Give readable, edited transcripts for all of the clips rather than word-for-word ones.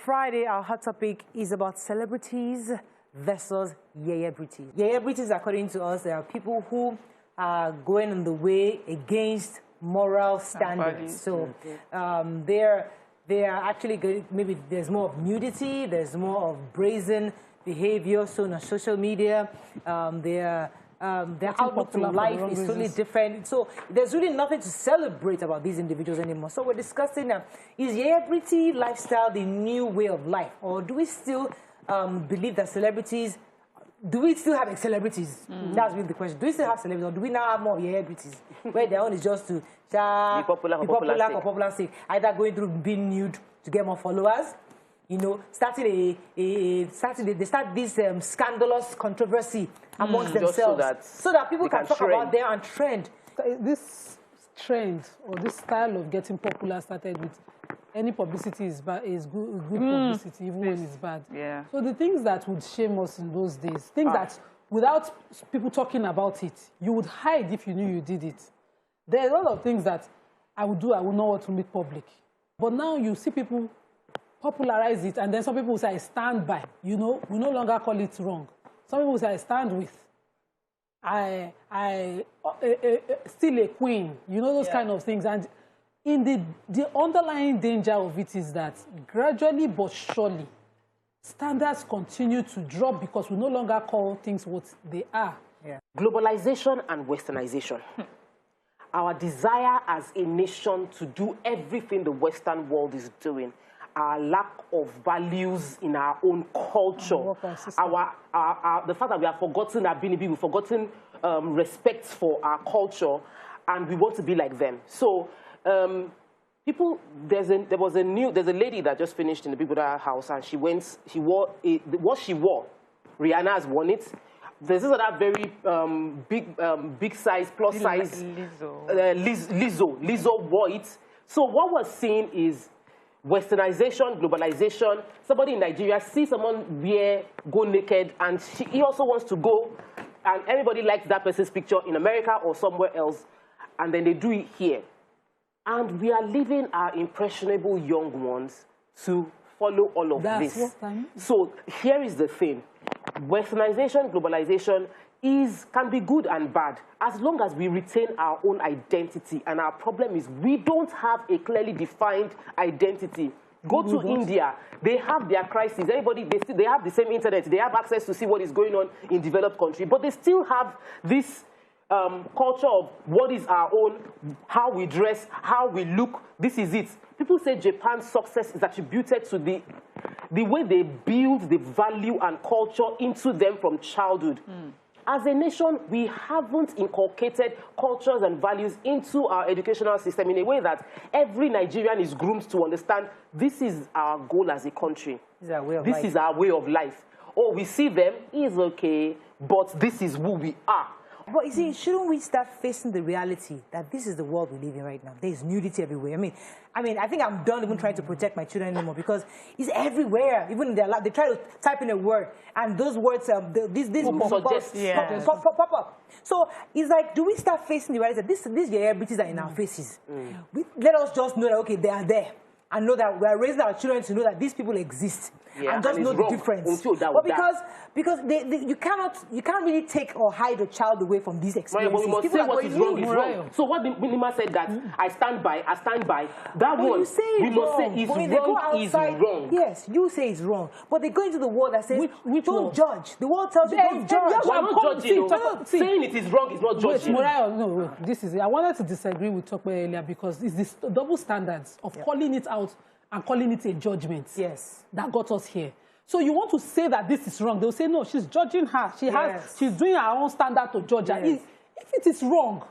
Friday, our hot topic is about celebrities versus YeyeBrity. YeyeBrities, according to us, there are people who are going on the way against moral standards. So they are actually good. Maybe there's more of nudity, there's more of brazen behavior. So on social media, their outlook to life is totally different. So there's really nothing to celebrate about these individuals anymore. So we're discussing is YeyeBrity lifestyle the new way of life, or do we still believe that celebrities? Do we still have celebrities? That's really the question. Do we still have celebrities, or do we now have more YeyeBrities, where their own is just to be popular for popular sake, either going through being nude to get more followers, you know, they start this scandalous controversy amongst themselves, so that people can talk about them and trend. This trend or this style of getting popular started with any publicity is good publicity, even when it's bad. Yeah. So the things that would shame us in those days, things that without people talking about it, you would hide if you knew you did it. There are a lot of things that I would do, I would not want to make public. But now you see people popularize it, and then some people say, I stand by. You know, we no longer call it wrong. Some people say, I stand with. Still a queen. You know, those kind of things. And in the underlying danger of it is that gradually but surely, standards continue to drop because we no longer call things what they are. Yeah. Globalization and westernization. Our desire as a nation to do everything the Western world is doing, our lack of values in our own culture, the fact that we have forgotten our ability, we've forgotten respect for our culture, and we want to be like them. So there's a lady that just finished in the Big Brother house, and what she wore, Rihanna has worn it. There's this other very big size, plus size, Lizzo wore it. So what we're seeing is westernization, globalization. Somebody in Nigeria sees someone go naked, and he also wants to go, and everybody likes that person's picture in America or somewhere else, and then they do it here. And we are leaving our impressionable young ones to follow all of this. So here is the thing. Westernization, globalization can be good and bad as long as we retain our own identity. And our problem is we don't have a clearly defined identity. Go to India, they have their crisis. Everybody, they have the same internet. They have access to see what is going on in developed countries. But they still have this culture of what is our own, how we dress, how we look. This is it. People say Japan's success is attributed to the way they build the value and culture into them from childhood. As a nation, we haven't inculcated cultures and values into our educational system in a way that every Nigerian is groomed to understand this is our goal as a country. This is our way of life. Oh, we see them, it's okay, but this is who we are. But you see, shouldn't we start facing the reality that this is the world we live in right now? There's nudity everywhere. I mean, I think I'm done even trying to protect my children anymore because it's everywhere. Even in their lab, they try to type in a word, and those words, these pop up. So it's like, do we start facing the reality that these YeyeBrities are in our faces? Let us just know that, okay, they are there, and know that we are raising our children to know that these people exist. And just know the difference. But because you can't really take or hide a child away from these experiences. But we must say what is wrong is wrong. So what the Minima said that I stand by, that one, we must say is wrong is wrong. Yes, you say it's wrong. But they go into the world that says, don't judge. The world tells you, don't judge. We're not judging. Saying it is wrong is not judging. No, this is it. I wanted to disagree with Tokwe earlier because it's this double standards of calling it out and calling it a judgment. Yes. That got us here. So you want to say that this is wrong. They'll say, no, she's judging her. She's doing her own standard to judge her. If it is wrong,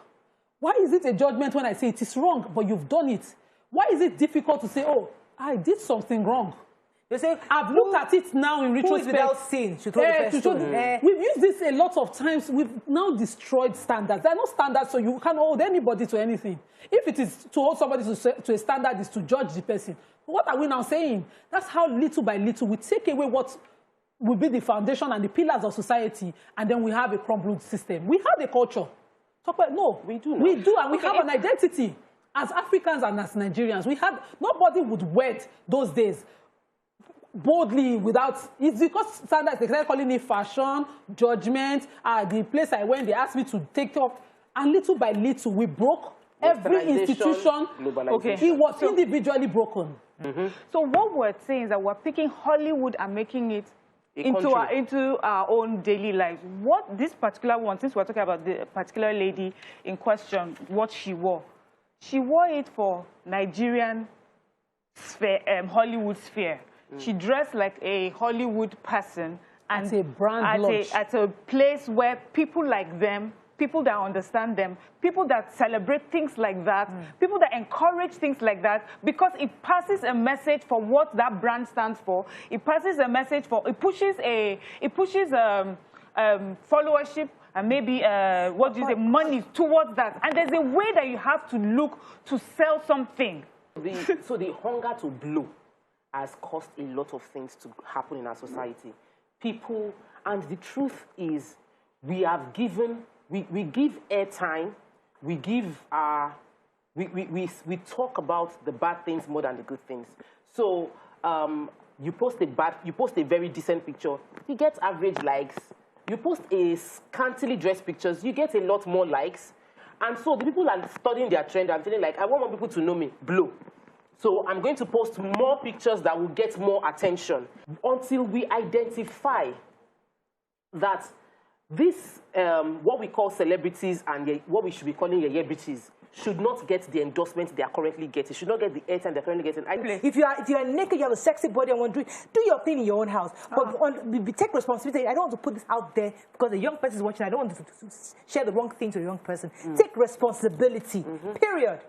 why is it a judgment when I say it is wrong, but you've done it? Why is it difficult to say, oh, I did something wrong? They say, I've looked at it now in retrospect. Without sin, we've used this a lot of times. We've now destroyed standards. There are no standards, so you can't hold anybody to anything. If it is to hold somebody to a standard is to judge the person. What are we now saying? That's how little by little we take away what will be the foundation and the pillars of society, and then we have a crumbled system. We have a culture. No, we do. We do, and we have an identity. As Africans and as Nigerians, nobody would wed those days. boldly without, it's because standards, they started calling it fashion, judgment, the place I went, they asked me to take off, and little by little, we broke every institution. Okay. It was individually broken. So what we're saying is that we're picking Hollywood and making it into our own daily lives. What this particular one, since we're talking about the particular lady in question, what she wore it for Nigerian sphere, Hollywood sphere. She dressed like a Hollywood person, and at a brand launch, at a place where people like them, people that understand them, people that celebrate things like that, people that encourage things like that, because it passes a message for what that brand stands for. It passes a message for, it pushes followership and maybe, what do you say, money towards that. And there's a way that you have to look to sell something. So the hunger to blow has caused a lot of things to happen in our society. People, and the truth is, we have given, we give airtime, we give, we talk about the bad things more than the good things. So you post a very decent picture, you get average likes. You post a scantily dressed pictures, you get a lot more likes. And so the people are studying their trend and feeling like, I want more people to know me, blow. So I'm going to post more pictures that will get more attention until we identify that this, what we call celebrities and what we should be calling YeyeBrities, should not get the endorsement they are currently getting, should not get the airtime they're currently getting. If you are naked, you have a sexy body and want to do your thing in your own house. But take responsibility. I don't want to put this out there because a young person is watching. I don't want to share the wrong thing to a young person. Take responsibility, period.